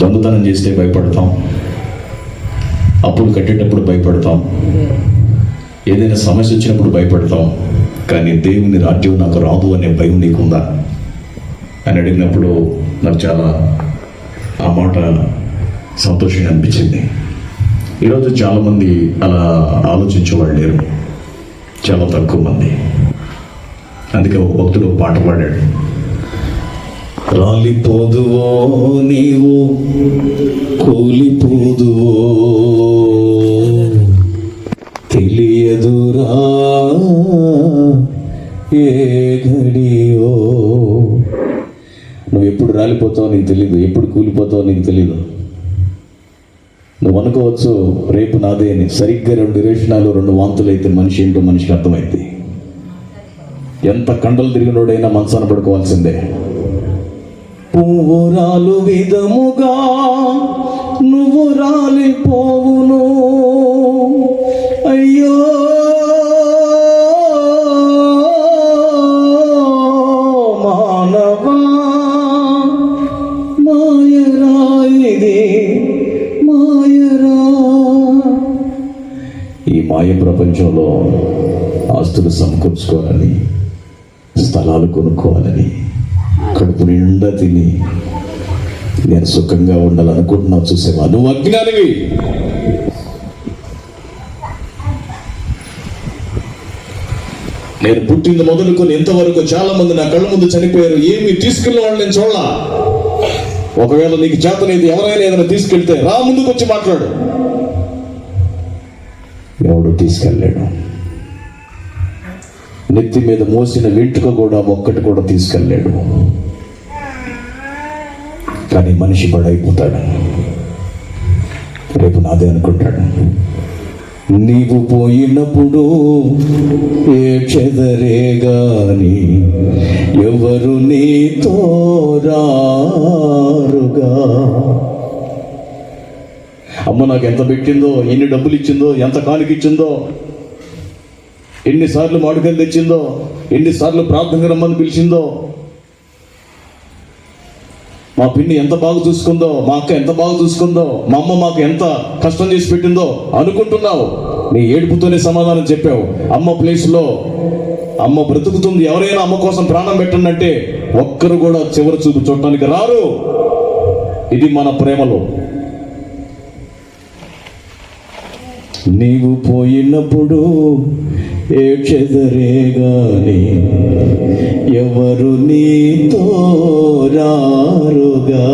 దొంగతనం చేస్తే భయపడతాం, అప్పులు కట్టేటప్పుడు భయపడతాం, ఏదైనా సమస్య వచ్చినప్పుడు భయపడతాం. కానీ దేవుని రాజ్యం నాకు రాదు అనే భయం నీకుందా అని అడిగినప్పుడు నాకు చాలా ఆ మాట సంతోషంగా అనిపించింది. ఈరోజు చాలామంది అలా ఆలోచించేవాళ్ళు లేరు, చాలా తక్కువ మంది. అందుకే ఒక భక్తుడు పాట పాడాడు, రాలిపోదువో నీవు కూలిపోదువో తెలియదురా ఏ ఘడియో. నువ్వు ఎప్పుడు రాలిపోతావో నీకు తెలీదు, ఎప్పుడు కూలిపోతావో నీకు తెలీదు. నువ్వు అనుకోవచ్చు రేపు నాదే అని. సరిగ్గా 2 రేషనాలు 2 వాంతులు అయితే మనిషి ఏంటో మనిషికి అర్థమైంది. ఎంత కండలు తిరిగినోడైనా మనసాన పడుకోవాల్సిందే. పువ్వు రాలు విధముగా నువ్వు రాలిపోవును, అయ్యో మానవా మాయరా ఇది మాయరా. ఈ మాయ ప్రపంచంలో ఆస్తులు సమకూర్చుకోవాలని, స్థలాలు కొనుక్కోవాలని, కడుపు నిండా తిని నేను సుఖంగా ఉండాలనుకుంటున్నావు. చూసేవా, నువ్వు అజ్ఞానివి. నేను పుట్టింది మొదలుకొని ఇంతవరకు చాలా మంది నా కళ్ళ ముందు చనిపోయారు. ఏమి తీసుకెళ్ళిన వాళ్ళు నేను చూడలా. ఒకవేళ నీకు చేతనైతే ఎవరైనా ఏదైనా తీసుకెళ్తే రా, ముందుకు వచ్చి మాట్లాడు. ఎవడు తీసుకెళ్ళాడు. నెత్తి మీద మోసిన వెంట్రుక కూడా ఒక్కటి కూడా తీసుకెళ్ళాడు. కానీ మనిషి బడైపోతాడు, రేపు నాదే అనుకుంటాడు. నీవు పోయినప్పుడు ఏడ్చెదరే గాని ఎవరు నీతో రారుగా. అమ్మ నాకు ఎంత పెట్టిందో, ఎన్ని డబ్బులు ఇచ్చిందో, ఎంత కానుకిచ్చిందో, ఎన్నిసార్లు మామిడికాయలు తెచ్చిందో, ఎన్నిసార్లు ప్రార్థనకు రమ్మని పిలిచిందో, మా పిన్ని ఎంత బాగా చూసుకుందో, మా అక్క ఎంత బాగా చూసుకుందో, మా అమ్మ మాకు ఎంత కష్టం చేసి పెట్టిందో అనుకుంటున్నావు. నీ ఏడుపుతోనే సమాధానం చెప్పావు. అమ్మ ప్లేస్లో అమ్మ బ్రతుకుతుంది. ఎవరైనా అమ్మ కోసం ప్రాణం పెట్టండి అంటే ఒక్కరు కూడా చివరి చూపు చూడటానికి రారు. ఇది మన ప్రేమలో. నీవు పోయినప్పుడు ఏడ్చెదరే గాని ఎవరు నీతో రారుగా.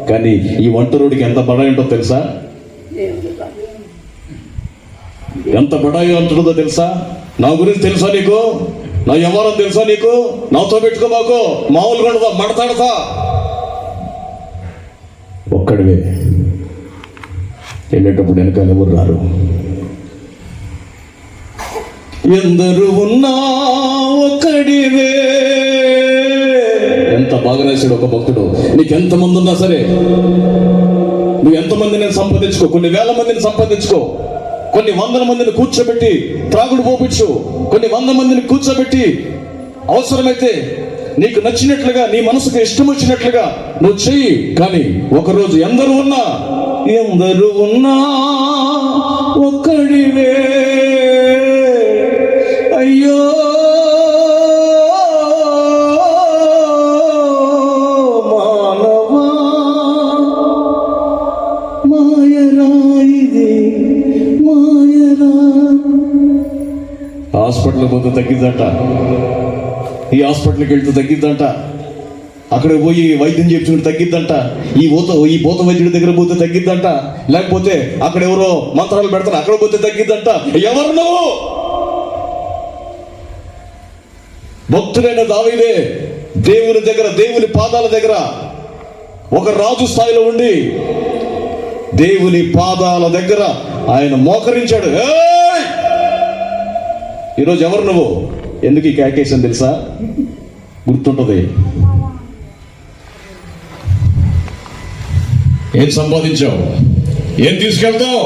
కానీ ఈ ఒంటరుడికి ఎంత బడాయి ఉంటుందో తెలుసా? ఎంత బడాయి ఉంటుందో తెలుసా? నా గురించి తెలుసా నీకు? నా ఎవరో తెలుసా నీకు? నాతో పెట్టుకోబాకు, మామూలుగా ఉండదా, మడతాడతా. ఒక్కడివే వెళ్ళేటప్పుడు వెనకాల ఎవరు రారు. ఎందరు ఉన్నా ఒక్కడివే. ఎంత బాగా రాశాడు ఒక భక్తుడు. నీకు ఎంతమంది ఉన్నా సరే, నువ్వు ఎంతమందిని సంపాదించుకో, కొన్ని వేల మందిని సంపాదించుకో, కొన్ని వందల మందిని కూర్చోబెట్టి త్రాగుడు పోపించు, కొన్ని 100 మందిని కూర్చోబెట్టి అవసరమైతే నీకు నచ్చినట్లుగా, నీ మనసుకు ఇష్టం వచ్చినట్లుగా నువ్వు చెయ్యి. కానీ ఒకరోజు ఎందరు ఉన్నా ఒక్కడివే. అయ్యో మానవా మాయరా ఇది మాయరా. హాస్పిటల్కి పోతే తగ్గిద్దంట, ఈ హాస్పిటల్కి వెళ్తే తగ్గిద్దంట, అక్కడ పోయి వైద్యం చేయించుకుంటే తగ్గిద్దంట, ఈ భూత వైద్యుడి దగ్గర పోతే తగ్గిద్దంట, లేకపోతే అక్కడ ఎవరో మంత్రాలు పెడతారు అక్కడ పోతే తగ్గిద్దంట. ఎవరు నువ్వు? భక్తుడైన దావీదే దేవుని దగ్గర, దేవుని పాదాల దగ్గర ఒక రాజు స్థాయిలో ఉండి దేవుని పాదాల దగ్గర ఆయన మోకరించాడు. ఈరోజు ఎవరు నువ్వు? ఎందుకు ఈ కేకేషన్ తెలుసా? గుర్తుంటుంది. ఏం సంపాదించావు? ఏం తీసుకెళ్తావు?